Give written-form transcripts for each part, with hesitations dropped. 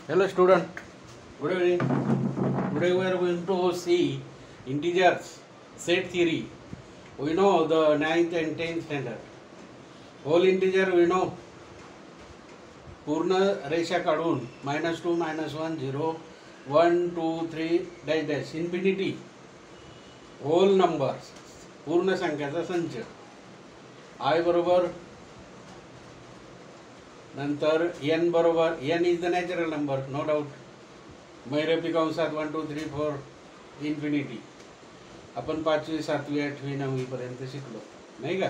Hello student, good evening. Today we are going to see integers set theory. We know the 9th and 10th standard. Whole integer we know. पूर्ण रेषा काढून -2 -1 0 1 2 3 dash dash infinity whole number पूर्ण संख्याचा संच I बरोबर नंतर n बरोबर n is the natural number no doubt मैरपी कंसात 1 2 3 4 इन्फिनिटी आपण 5वी 7वी 8वी 9वी पर्यंत शिकलो नाही का.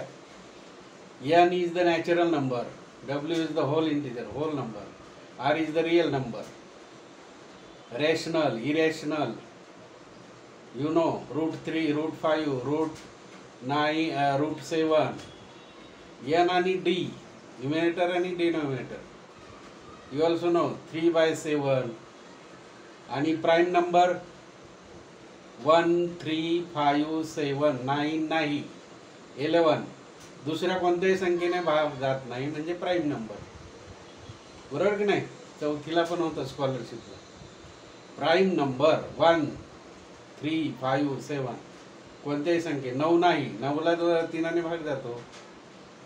n is the natural number, w is the whole integer whole number, r is the real number, rational irrational you know √3 √5 √9 √7 n आणि d numerator आणि denominator you also know 3/7 आणि प्राईम नंबर 1 3 5 7 9 नाही 11 दुसऱ्या कोणत्याही संख्येने भाग जात नाही म्हणजे प्राईम नंबर बरोबर की नाही. चौथीला पण होतं स्कॉलरशिपला प्राईम नंबर 1 3 5 7 कोणत्याही संख्ये 9 नाही 9ला 3ने भाग जातो.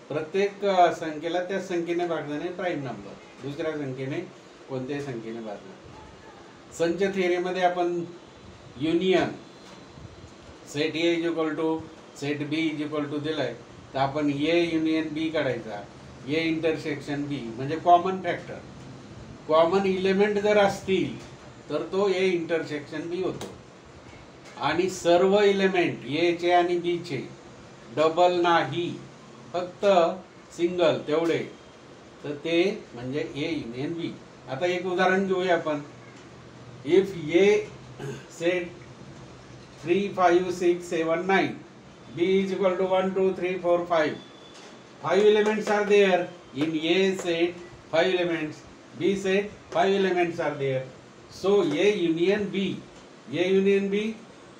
प्रत्येक संख्येला त्या संख्येने भागल्याने प्राईम नंबर दुसऱ्या संख्येने कोणत्याही संख्येने भागणार. संच थिअरीमध्ये आपण union set A is equal to set B is equal to दिलाय तर आपण ए युनियन बी काढायचा. ए इंटरसेक्शन बी म्हणजे कॉमन फॅक्टर कॉमन इलेमेंट जर असतील तर तो ए इंटरसेक्शन बी होतो आणि सर्व इलेमेंट ए चे आणि बी चे डबल नाही फक्त सिंगल तेवढे तर ते म्हणजे ए युनियन बी. आता एक उदाहरण घेऊया आपण. If A set 3 5 6 7 9 b is equal to 1 2 3 4 5 5 elements are there in a set 5 elements, b set 5 elements are there. So a union b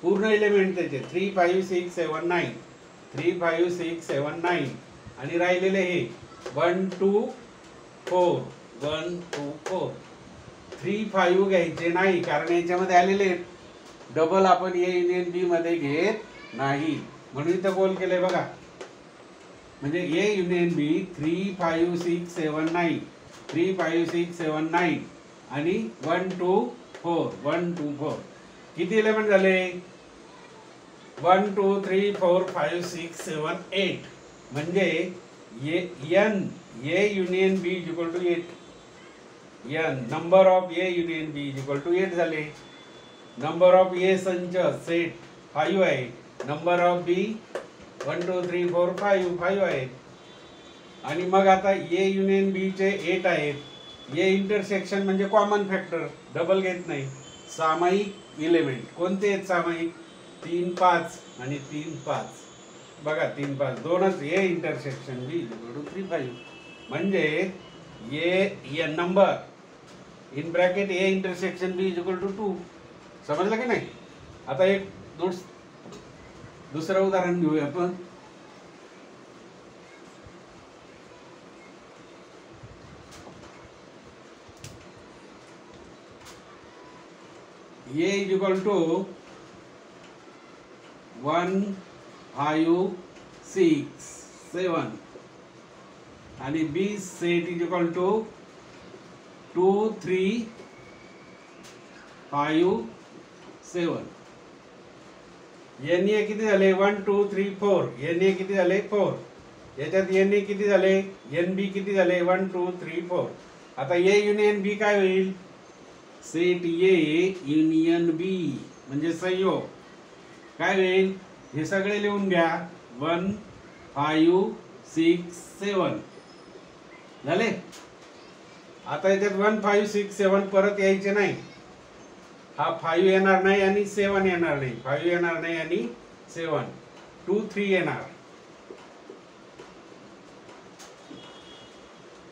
पूर्ण एलिमेंट त्याचे 3 5 6 7 9 3 5 6 7 9 आणि राहिलेले हे 1 2 4 1 2 4 3 5 घ्यायचे नाही कारण याच्यामध्ये आलेले डबल आपण ए युनियन बी मध्ये घेत नाही म्हणून इथं गोल केलंय बघा. म्हणजे ए युनियन बी 3 5 6 7 9 3 5 6 7 9 आणि 1 2 4 1 2 4 किती एलिमेंट झाले 1 2 3 4 5 6 7 8 म्हणजे n a union b is equal to 8 n number of a union b is equal to 8 झाले. नंबर ऑफ ए संच सेट 5 आहे. नंबर ऑफ बी 1 2 3 4 5 आहे आणि मग आता ए युनियन बी चे 8 आहेत. ए इंटरसेक्शन म्हणजे कॉमन फॅक्टर डबल घेत नाही. सामायिक इलेमेंट कोणते आहेत सामायिक 3 5 आणि 3 5 बघा 3 5 दोनच ए इंटरसेक्शन बी 3 5 म्हणजे a number in bracket a intersection B is equal to 2 समजलं की नाही. आता एक दुसरं उदाहरण घेऊया आपण. ए इज इक्वल टू 1 5 6 7 आणि b set is equal to 2 3 5 7 n a किती झाले 1 2 3 4 एन ए किती झाले 4 याच्यात एन ए किती झाले एन बी किती झाले 1 2 3 4. आता ए युनियन बी काय होईल सेट ए युनियन बी म्हणजे संयोग काय होईल हे सगळे लिहून घ्या 1 5 6 7 झाले. आता याच्यात 1 5 6 7 परत यायचे नाही. हा 5 येणार नाही आणि 7 येणार नाही 5 येणार नाही आणि 7 2 3 येणार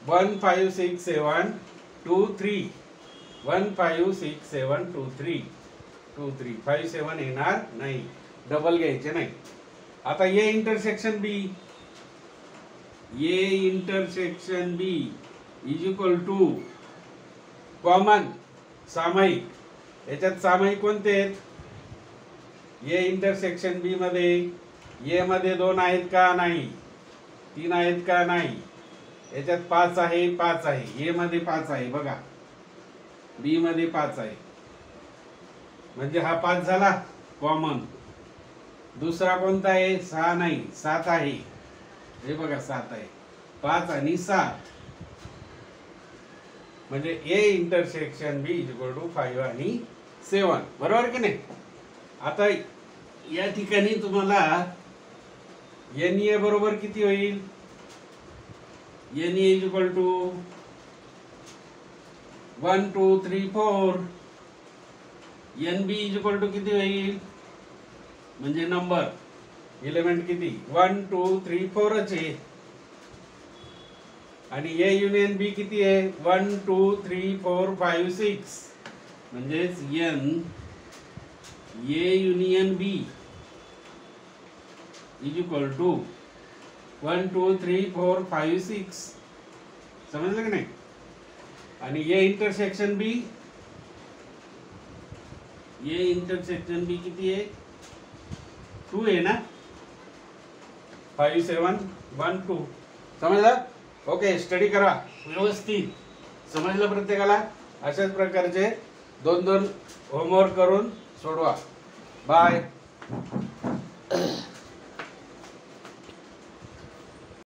1 5 6 7 2 3 1 5 6 7 2 3 2 3 5 7 येणार नाही डबल घ्यायचे नाही. आता A intersection B is equal to common सामायिक. याच्यात सामायिक कोणते आहेत? ए इंटरसेक्शन बी मध्ये ए मध्ये 2 आहेत का? नाही. 3 आहेत का? नाही. याच्यात 5 आहे, 5 आहे. ए मध्ये 5 आहे बघा, बी मध्ये 5 आहे, म्हणजे हा 5 झाला कॉमन. दुसरा कोणता आहे? 6 नाही, 7 आहे. हे बघा 7 आहे. 5 आणि 7 म्हणजे A intersection B equal to 5 आणि 7. बरोबर की नाही? आता या ठिकाणी तुम्हाला NA बरोबर किती होईल? NA equal to 1 2 3 4. NB equal to किती होईल? म्हणजे नंबर एलिमेंट किती? 1 2 3 4 च आहे. आणि A युनियन B किती आहे? 1 2 3 4 5 6. म्हणजेच A union B is equal to 1 2 3 4 5 6. समजलं की नाही? आणि A इंटरसेक्शन B किती आहे? 2 आहे ना? 5 7 1 2. समजलं? ओके, स्टडी करा व्यवस्थित. समजलं प्रत्येकाला? अशाच प्रकारचे 2 होमवर्क करून सोडवा. बाय.